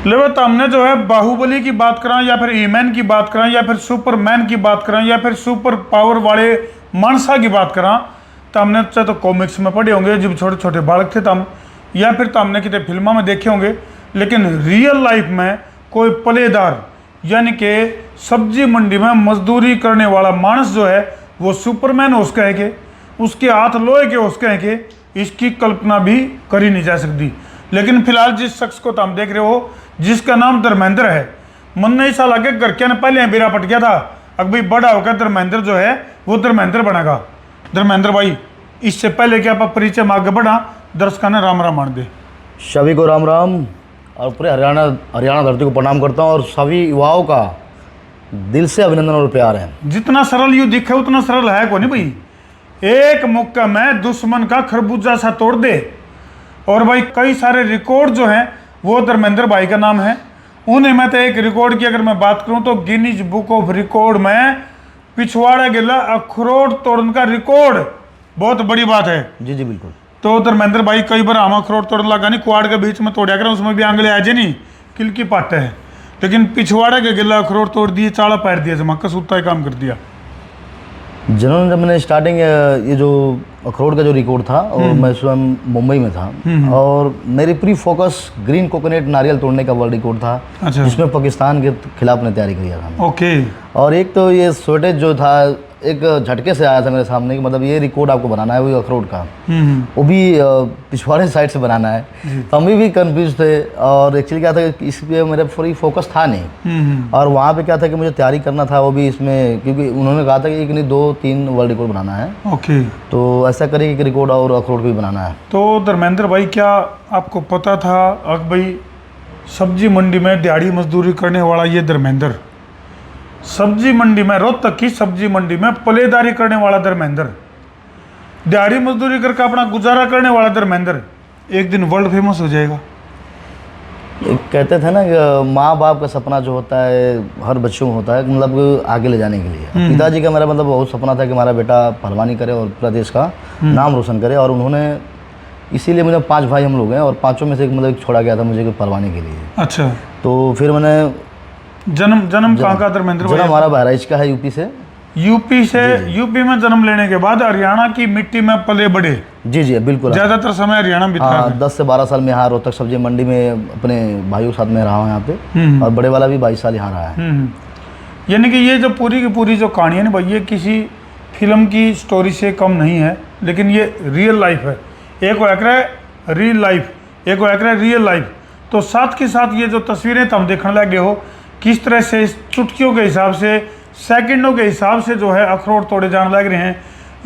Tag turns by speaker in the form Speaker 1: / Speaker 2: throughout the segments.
Speaker 1: ले तो हमने जो है बाहुबली की बात करें या फिर ईमैन की बात करें या फिर सुपरमैन की बात करें या फिर सुपर पावर वाले मानसा की बात करें तो हमने चाहे तो कॉमिक्स में पढ़े होंगे जब छोटे छोटे बालक थे तब, या फिर तो हमने कितने फिल्मों में देखे होंगे। लेकिन रियल लाइफ में कोई पलेदार यानी कि सब्जी मंडी में मजदूरी करने वाला मानस जो है वो सुपरमैन हो उसका है कि उसके हाथ लोहे के उसके हैं कि इसकी कल्पना भी करी नहीं जा सकती। लेकिन फिलहाल जिस शख्स को तो हम देख रहे हो जिसका नाम धर्मेंद्र है, मन नहीं सा लगे घर के ने पहले बेरा पट गया था, अब भाई बड़ा होकर धर्मेंद्र जो है वो धर्मेंद्र बनेगा। धर्मेंद्र भाई इससे पहले कि आप परिचय में आगे बढ़ा दर्शकों ने राम राम मान दे।
Speaker 2: सभी को राम राम और पूरे हरियाणा धरती को प्रणाम करता हूँ और सभी युवाओं का दिल से अभिनंदन और प्यार है।
Speaker 1: जितना सरल यू दिखे उतना सरल है को नहीं भाई, एक मुक्का में दुश्मन का खरबूजा सा तोड़ दे। और भाई कई सारे रिकॉर्ड जो हैं वो धर्मेंद्र भाई का नाम है। उन्हें मैं तो एक रिकॉर्ड की अगर मैं बात करूं तो गिनीज बुक ऑफ रिकॉर्ड में पिछवाड़ा गिला अखरोट तोड़ने का रिकॉर्ड बहुत बड़ी बात है।
Speaker 2: जी जी बिल्कुल।
Speaker 1: तो धर्मेंद्र भाई कई बार हम अखरोट तोड़ लगा नहीं, कुआड़ के बीच में तोड़ा करें उसमें भी आंगले आ जाए नहीं किल की पाटे है, लेकिन पिछवाड़े के गिला अखरोट तोड़ दिए, चाड़ा पैर दिया, जमा कसूता ही काम कर दिया।
Speaker 2: जिन्होंने जब मैंने स्टार्टिंग ये जो अखरोट का जो रिकॉर्ड था और मैं स्वयं मुंबई में था और मेरी पूरी फोकस ग्रीन कोकोनट नारियल तोड़ने का वर्ल्ड रिकॉर्ड था।
Speaker 1: अच्छा।
Speaker 2: जिसमें पाकिस्तान के खिलाफ ने तैयारी किया था।
Speaker 1: ओके।
Speaker 2: और एक तो ये शॉर्टेज जो था एक झटके से आया था मेरे सामने कि मतलब ये रिकॉर्ड आपको बनाना है वो अखरोट का, वो भी पिछवाड़े साइड से बनाना है। तो हम भी कंफ्यूज थे और एक्चुअली क्या था कि इस पे मेरा पूरी फोकस था नहीं। और वहाँ पे क्या था कि मुझे तैयारी करना था वो भी इसमें, क्योंकि उन्होंने कहा था कि एक नहीं 2-3 वर्ल्ड रिकॉर्ड बनाना है।
Speaker 1: ओके।
Speaker 2: तो ऐसा करें कि रिकॉर्ड और अखरोट भी बनाना है।
Speaker 1: तो धर्मेंद्र भाई क्या आपको पता था अब भाई सब्जी मंडी में दिहाड़ी मजदूरी करने वाला ये धर्मेंद्र, सब्जी मंडी में रोहतक की सब्जी मंडी में पलेदारी करने वाला धर्मेंद्र, दिहाड़ी मजदूरी करके अपना गुजारा करने वाला धर्मेंद्र एक दिन वर्ल्ड फेमस हो जाएगा।
Speaker 2: कहते थे ना कि माँ बाप का सपना जो होता है हर बच्चों में होता है, मतलब आगे ले जाने के लिए। पिताजी का मेरा मतलब बहुत सपना था कि हमारा बेटा पहलवानी करे और पूरा देश का नाम रोशन करे, और उन्होंने इसीलिए मुझे 5 भाई हम लोग हैं और 5 में से मतलब छोड़ा गया था मुझे पहलवानी के लिए।
Speaker 1: अच्छा।
Speaker 2: तो फिर मैंने
Speaker 1: जन्म कहाँ का धर्मेंद्र भाई?
Speaker 2: हमारा बहराइच का है, यूपी से।
Speaker 1: यूपी से? यूपी में जन्म लेने के बाद हरियाणा की मिट्टी में पले बड़े?
Speaker 2: जी जी बिल्कुल।
Speaker 1: ज्यादातर समय हरियाणा बिता।
Speaker 2: हाँ, 10 से 12 साल में यहाँ रोहतक सब्जी मंडी में अपने भाइयों के साथ में रहा हूँ यहाँ पे, और बड़े वाला भी 22 साल यहाँ रहा है।
Speaker 1: यानी कि ये जो पूरी की पूरी जो कहानी है ना भाई, ये किसी फिल्म की स्टोरी से कम नहीं है, लेकिन ये रियल लाइफ है। एक वो है रियल लाइफ, एक वो है रियल लाइफ। तो साथ के साथ ये जो तस्वीरें तुम देखने लगे हो किस तरह से चुटकियों के हिसाब से, सेकंडों के हिसाब से जो है अखरोट तोड़े जाने लग रहे हैं।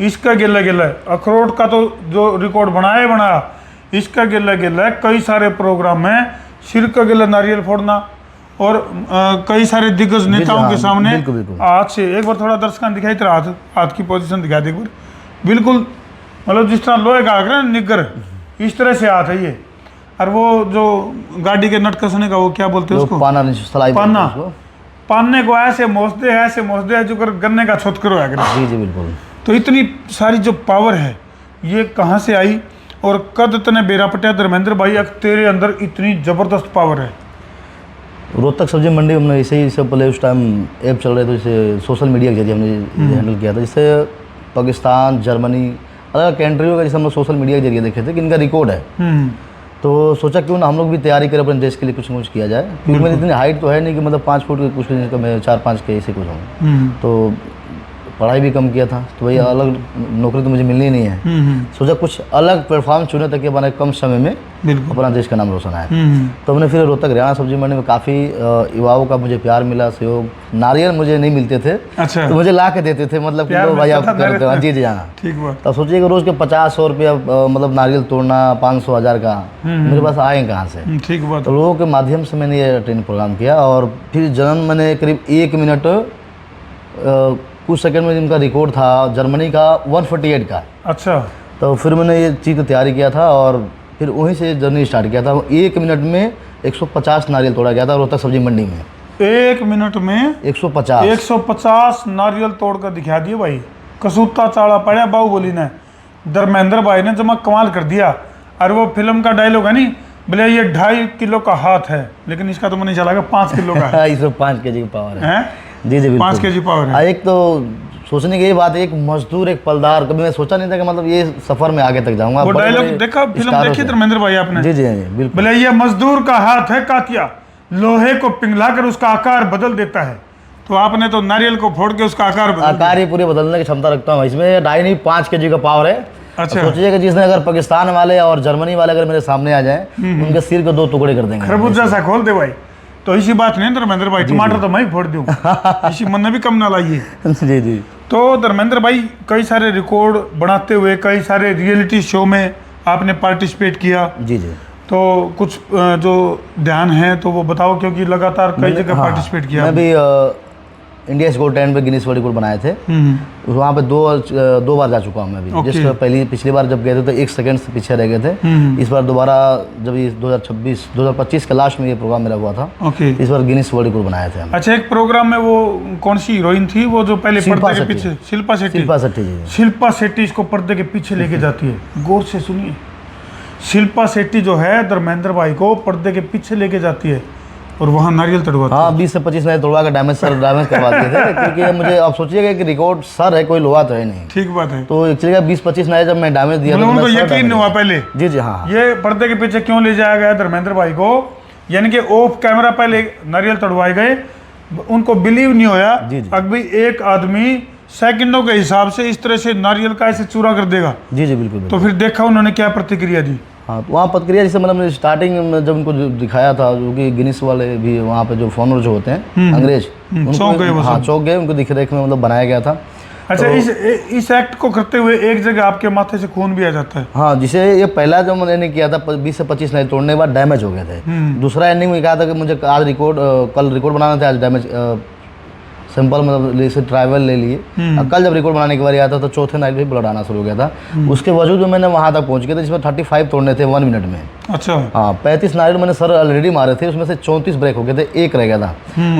Speaker 1: इसका गिला गिला अखरोट का तो जो रिकॉर्ड बनाया, इसका गिला गिला कई सारे प्रोग्राम में सिर का गिला नारियल फोड़ना और कई सारे दिग्गज नेताओं के सामने हाथ से, एक बार थोड़ा दर्शकों दिखाई तेरा हाथ की पोजीशन दिखा दे एक बार, बिल्कुल मतलब जिस तरह लोहे का आकर निग्गर इस तरह से हाथ है ये। और वो जो गाड़ी के नट कसने का वो क्या बोलते हैं उसको? पान्ने को ऐसे मोसदे जो कर गन्ने का छोत करो।
Speaker 2: जी जी बिल्कुल।
Speaker 1: तो इतनी सारी जो पावर है ये कहाँ से आई और कद इतने बेरा पटिया धर्मेंद्र भाई अब तेरे अंदर इतनी ज़बरदस्त पावर है?
Speaker 2: रोहतक सब्जी मंडी हमने इसे पहले उस टाइम ऐप चल रहे थे, इसे सोशल मीडिया के जरिए हमने हैंडल किया था, जिससे पाकिस्तान, जर्मनी, अलग कंट्रियों का जैसे हम लोग सोशल मीडिया के जरिए देखे थे कि इनका रिकॉर्ड है। तो सोचा क्यों ना हम लोग भी तैयारी करें अपने देश के लिए, कुछ किया जाए। क्योंकि मेरी इतनी हाइट तो है नहीं कि मतलब 5 फुट के कुछ मैं 4-5 के ऐसे कुछ हूँ। तो पढ़ाई भी कम किया था, तो भाई अलग नौकरी तो मुझे मिलनी नहीं है। सोचा कुछ अलग प्लेटफॉर्म चुने ताकि हमारे कम समय में अपना देश का नाम रोशन आए। तो हमने फिर रोहतक हरियाणा सब्जी मंडी में काफ़ी युवाओं का मुझे प्यार मिला, सहयोग। नारियल मुझे नहीं मिलते थे।
Speaker 1: अच्छा।
Speaker 2: तो मुझे ला के देते थे, मतलब कि लो भाई आप करते हो। जी जी हाँ
Speaker 1: ठीक बात।
Speaker 2: तो सोचिए कि रोज़ के 50-100 रुपया मतलब नारियल तोड़ना 500-1000 का मेरे पास आए कहाँ से? ठीक बात। तो लोगों के माध्यम से मैंने ये ट्रेनिंग प्रोग्राम किया और फिर जन्म मैंने करीब 1 मिनट कुछ सेकंड में जिनका रिकॉर्ड था जर्मनी का 148 का। अच्छा। तो फिर मैंने ये चीज़ की तैयारी किया था और फिर वहीं से जर्नी स्टार्ट किया था। 1 मिनट में 150 नारियल तोड़ा गया था रोहतक सब्जी मंडी में। 1 मिनट में 150 नारियल तोड़ कर दिखा दिए भाई। कसूता चाड़ा पड़ा बाहुबली ने, धर्मेंद्र भाई ने जमा कमाल कर दिया। और वो फिल्म का डायलॉग है नहीं,
Speaker 1: बोले ये 2.5 किलो का हाथ है, लेकिन इसका तो मुझे चला 5 किलो का है।
Speaker 2: इसमें 5 kg की पावर है।
Speaker 1: हैं?
Speaker 2: जी जी बिल्कुल
Speaker 1: 5 kg पावर है।
Speaker 2: एक तो सोचने की ये बात है, एक मजदूर एक पलदार, कभी मैं सोचा नहीं था कि मतलब ये सफर में आगे तक जाऊंगा।
Speaker 1: वो
Speaker 2: बड़े-बड़े
Speaker 1: डायलॉग देखा, फिल्म
Speaker 2: स्टारों
Speaker 1: देखी
Speaker 2: से।
Speaker 1: धर्मेंद्र भाई आपने?
Speaker 2: जी जी जी बिल्कुल।
Speaker 1: बोले ये मजदूर का हाथ है कातिया, लोहे को पिघलाकर उसका आकार बदल देता है। तो आपने तो नारियल को फोड़ के उसका आकार बदल
Speaker 2: आकार ही पूरी बदलने की क्षमता रखता हूँ इसमें। 2.5 नहीं 5 kg का पावर है।
Speaker 1: अच्छा।
Speaker 2: सोचिए कि जिसने अगर पाकिस्तान वाले और जर्मनी वाले अगर मेरे सामने आ जाए, उनके सिर को 2 टुकड़े कर देंगे।
Speaker 1: खरबूजा सा खोल दे भाई। तो इसी बात नहीं धर्मेंद्र भाई, टमाटर तो मैं ही फोड़ दूं, इसी मन में भी कम ना लाइए।
Speaker 2: जी जी
Speaker 1: तो धर्मेंद्र भाई कई सारे रिकॉर्ड बनाते हुए कई सारे रियलिटी शो में आपने पार्टिसिपेट किया,
Speaker 2: जी जी।
Speaker 1: तो कुछ जो ध्यान है तो वो बताओ, क्योंकि लगातार कई जगह
Speaker 2: हाँ,
Speaker 1: पार्टिसिपेट किया।
Speaker 2: मैं भी इंडिया स्कोर 10 पे गिनीज वर्ल्ड रिकॉर्ड बनाए थे। वहाँ पे दो बार जा चुका हूँ मैं भी।
Speaker 1: ओके।
Speaker 2: जिसका पिछली बार जब गए थे तो 1 सेकंड से पीछे रह गए थे। इस बार दोबारा जब ये 2025 के लास्ट में ये प्रोग्राम मेरा हुआ था,
Speaker 1: ओके।
Speaker 2: इस बार गिनीज वर्ल्ड रिकॉर्ड बनाए थे हम।
Speaker 1: अच्छा, एक प्रोग्राम में वो कौन सी हीरोइन थी वो जो पहले
Speaker 2: शिल्पा
Speaker 1: पर्दे के
Speaker 2: शेट्टी।
Speaker 1: पीछे? शिल्पा शेट्टी।
Speaker 2: शिल्पा शेट्टी जी।
Speaker 1: शिल्पा शेट्टी इसको पर्दे के पीछे लेके जाती है। गौर से सुनिए, शिल्पा शेट्टी जो है धर्मेंद्र भाई को पर्दे के पीछे लेके जाती है और वहाँ नारियल तोड़वाती है।
Speaker 2: हाँ 20 से 25 नारियल तोड़वा के डैमेज करवा दिए थे। क्योंकि मुझे अब सोचिएगा कि रिकॉर्ड सर है, कोई लोहा तो है नहीं।
Speaker 1: ठीक बात है।
Speaker 2: तो एक्चुअली 20-25 नारियल जब मैं डैमेज दिया
Speaker 1: मतलब
Speaker 2: तो
Speaker 1: उनको
Speaker 2: मेरा सर
Speaker 1: यकीन
Speaker 2: damage
Speaker 1: नहीं हुआ
Speaker 2: हुआ।
Speaker 1: पहले
Speaker 2: जी जी हाँ।
Speaker 1: ये पर्दे के पीछे क्यों ले जाया गया धर्मेंद्र भाई को, यानी कि ऑफ कैमरा पहले नारियल तोड़वाए गए, उनको बिलीव नहीं होया।
Speaker 2: जी, जी।
Speaker 1: अभी एक आदमी सेकंडों के हिसाब से इस तरह से नारियल का ऐसे चूरा कर देगा।
Speaker 2: जी जी बिल्कुल
Speaker 1: तो फिर देखा उन्होंने क्या प्रतिक्रिया दी?
Speaker 2: हाँ, तो वहाँ प्रतिक्रिया जैसे मतलब स्टार्टिंग में जब उनको जो दिखाया था, जो कि गिनीस वाले भी वहाँ पे जो फॉर्मर जो होते हैं अंग्रेज,
Speaker 1: चौंक गए वो
Speaker 2: हाँ
Speaker 1: सब।
Speaker 2: चौंक गए, उनको देख रेख में मतलब बनाया गया था।
Speaker 1: अच्छा, इस एक्ट को करते हुए एक जगह आपके माथे से खून भी आ जाता है।
Speaker 2: हाँ, जिसे ये पहला जो मैंने किया था 20 से 25 नाइट तोड़ने के बाद डैमेज हो गए थे। दूसरा एंडिंग में कहा था कि मुझे आज कल रिकॉर्ड बनाना था, आज डैमेज सिंपल मतलब जैसे ट्रैवल ले लिए। कल जब रिकॉर्ड बनाने की बारी आया था तो चौथे नाइट भी ब्लड आना शुरू हो गया था। उसके बावजूद में मैंने वहाँ तक पहुँच गया था, जिसमें 35 तोड़ने थे 1 मिनट में।
Speaker 1: अच्छा।
Speaker 2: हाँ 35 नाइट मैंने सर ऑलरेडी मारे थे, उसमें से 34 ब्रेक हो गए थे, एक रह गया था।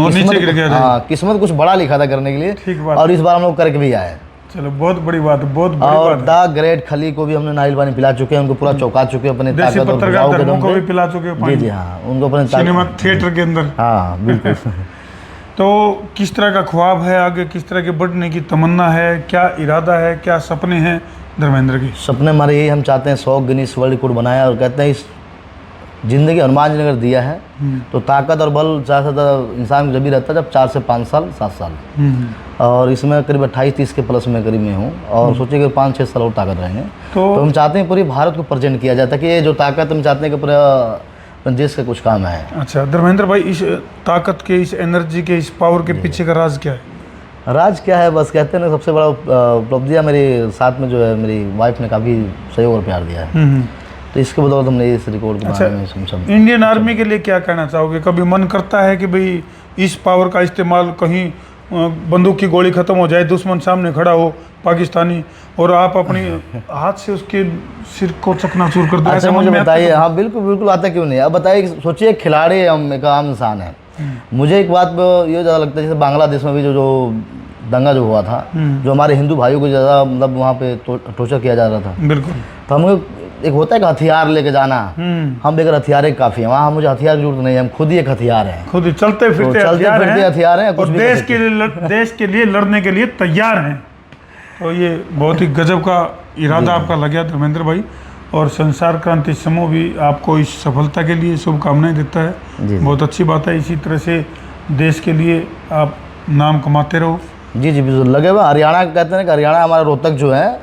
Speaker 1: और नीचे गिर गया था।
Speaker 2: हाँ किस्मत कुछ बड़ा लिखा था करने के लिए।
Speaker 1: ठीक बात।
Speaker 2: और इस बार हम लोग करके भी आए।
Speaker 1: चलो बहुत बड़ी बात है, बहुत बड़ी
Speaker 2: और
Speaker 1: बात
Speaker 2: द ग्रेट खली को भी हमने नारियल पानी पिला चुके हैं, उनको पूरा चौंका चुके हैं अपने
Speaker 1: है। देसी
Speaker 2: ताकत और
Speaker 1: पत्रकार
Speaker 2: भुजाओं के
Speaker 1: धर्मों
Speaker 2: दम
Speaker 1: को
Speaker 2: पे।
Speaker 1: भी पिला चुके हो
Speaker 2: जी
Speaker 1: पानी
Speaker 2: जी हाँ, उनको अपने
Speaker 1: सिनेमा थिएटर के अंदर।
Speaker 2: हाँ बिल्कुल।
Speaker 1: तो किस तरह का ख्वाब है आगे, किस तरह के बढ़ने की तमन्ना है, क्या इरादा है, क्या सपने हैं धर्मेंद्र के?
Speaker 2: सपने हमारे यही, हम चाहते हैं 100 गिनीज वर्ल्ड रिकॉर्ड बनाया, और कहते हैं इस जिंदगी हनुमान जी ने अगर दिया है तो ताकत और बल ज़्यादा से ज़्यादा इंसान को जब भी रहता है जब 4 से 5 साल 7 साल। और इसमें करीब 28-30 के प्लस में करीब में हूँ, और सोचिए कि 5-6 साल और ताकत रहेंगे। तो हम चाहते हैं पूरी भारत को प्रेजेंट किया जाए, ताकि ये जो ताकत हम चाहते हैं कि पूरा अपने देश के कुछ काम है।
Speaker 1: अच्छा धर्मेंद्र भाई, इस ताकत के, इस एनर्जी के, इस पावर के पीछे का राज क्या है?
Speaker 2: राज क्या है, बस कहते हैं ना सबसे बड़ा उपलब्धियाँ मेरे साथ में जो है मेरी वाइफ ने काफ़ी सहयोग और प्यार दिया है। तो इसके बदौलत हमने इस रिकॉर्ड के बारे में सब
Speaker 1: इंडियन आर्मी के लिए क्या कहना चाहोगे? कभी मन करता है कि भाई इस पावर का इस्तेमाल कहीं बंदूक की गोली खत्म हो जाए, दुश्मन सामने खड़ा हो पाकिस्तानी, और आप अपनी हाथ से उसके सिर को चकनाचूर कर दो?
Speaker 2: अच्छा
Speaker 1: ऐसा
Speaker 2: मुझे
Speaker 1: मन में आता है?
Speaker 2: बताइए। हाँ बिल्कुल बिल्कुल आता क्यों नहीं। अब बताइए, सोचिए खिलाड़ी हम एक आम इंसान है। मुझे एक बात ये ज़्यादा लगता है, जैसे बांग्लादेश में भी जो दंगा जो हुआ था, जो हमारे हिंदू भाइयों को ज़्यादा मतलब वहाँ पे टॉर्चर किया जा रहा था।
Speaker 1: बिल्कुल।
Speaker 2: तो हमें एक होता है कि हथियार लेके जाना, हम लेकर हथियार एक काफ़ी है, वहाँ मुझे हथियार की जरूरत नहीं है, हम खुद ही एक हथियार हैं।
Speaker 1: खुद ही चलते फिरते
Speaker 2: हथियार हैं,
Speaker 1: और देश के लिए लड़ने के लिए तैयार हैं। तो ये बहुत ही गजब का इरादा आपका लग गया धर्मेंद्र भाई, और संसार क्रांति समूह भी आपको इस सफलता के लिए शुभकामनाएं देता है। बहुत अच्छी बात है, इसी तरह से देश के लिए आप नाम कमाते रहो।
Speaker 2: जी जी बिल्कुल लगे हुए। हरियाणा कहते हैं कि हरियाणा हमारा रोहतक जो है,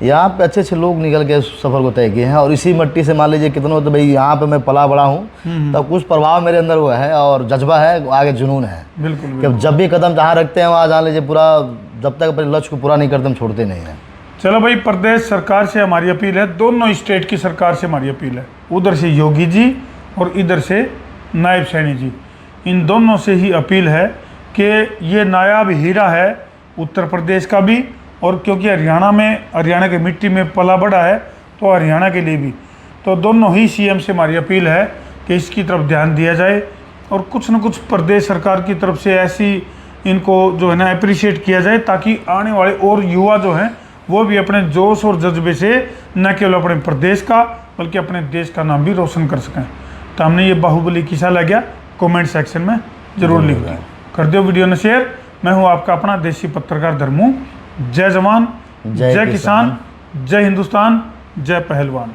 Speaker 2: यहाँ पे अच्छे अच्छे लोग निकल के सफ़र को तय किए हैं, और इसी मिट्टी से मान लीजिए कितनों, तो भाई यहाँ पे मैं पला बड़ा हूँ, तब कुछ प्रभाव मेरे अंदर वो है, और जज्बा है, आगे जुनून है।
Speaker 1: बिल्कुल,
Speaker 2: कि जब भी कदम जहाँ रखते हैं वहाँ जान लीजिए पूरा, जब तक अपने लक्ष्य को पूरा नहीं करते हम छोड़ते नहीं हैं।
Speaker 1: चलो भाई, प्रदेश सरकार से हमारी अपील है, दोनों स्टेट की सरकार से हमारी अपील है, उधर से योगी जी और इधर से नायब सैनी जी, इन दोनों से ही अपील है कि ये नायाब हीरा है उत्तर प्रदेश का भी, और क्योंकि हरियाणा की मिट्टी में पला बड़ा है, तो हरियाणा के लिए भी। तो दोनों ही सीएम से हमारी अपील है कि इसकी तरफ ध्यान दिया जाए, और कुछ न कुछ प्रदेश सरकार की तरफ से ऐसी इनको जो है ना अप्रिशिएट किया जाए, ताकि आने वाले और युवा जो हैं वो भी अपने जोश और जज्बे से न केवल अपने प्रदेश का बल्कि अपने देश का नाम भी रोशन कर सकें। तो हमने ये बाहुबली किसा लगा कमेंट सेक्शन में जरूर लिख दिया। कर दो वीडियो ने शेयर। मैं हूँ आपका अपना देसी पत्रकार धर्मू। जय जवान, जय किसान, जय हिंदुस्तान, जय पहलवान।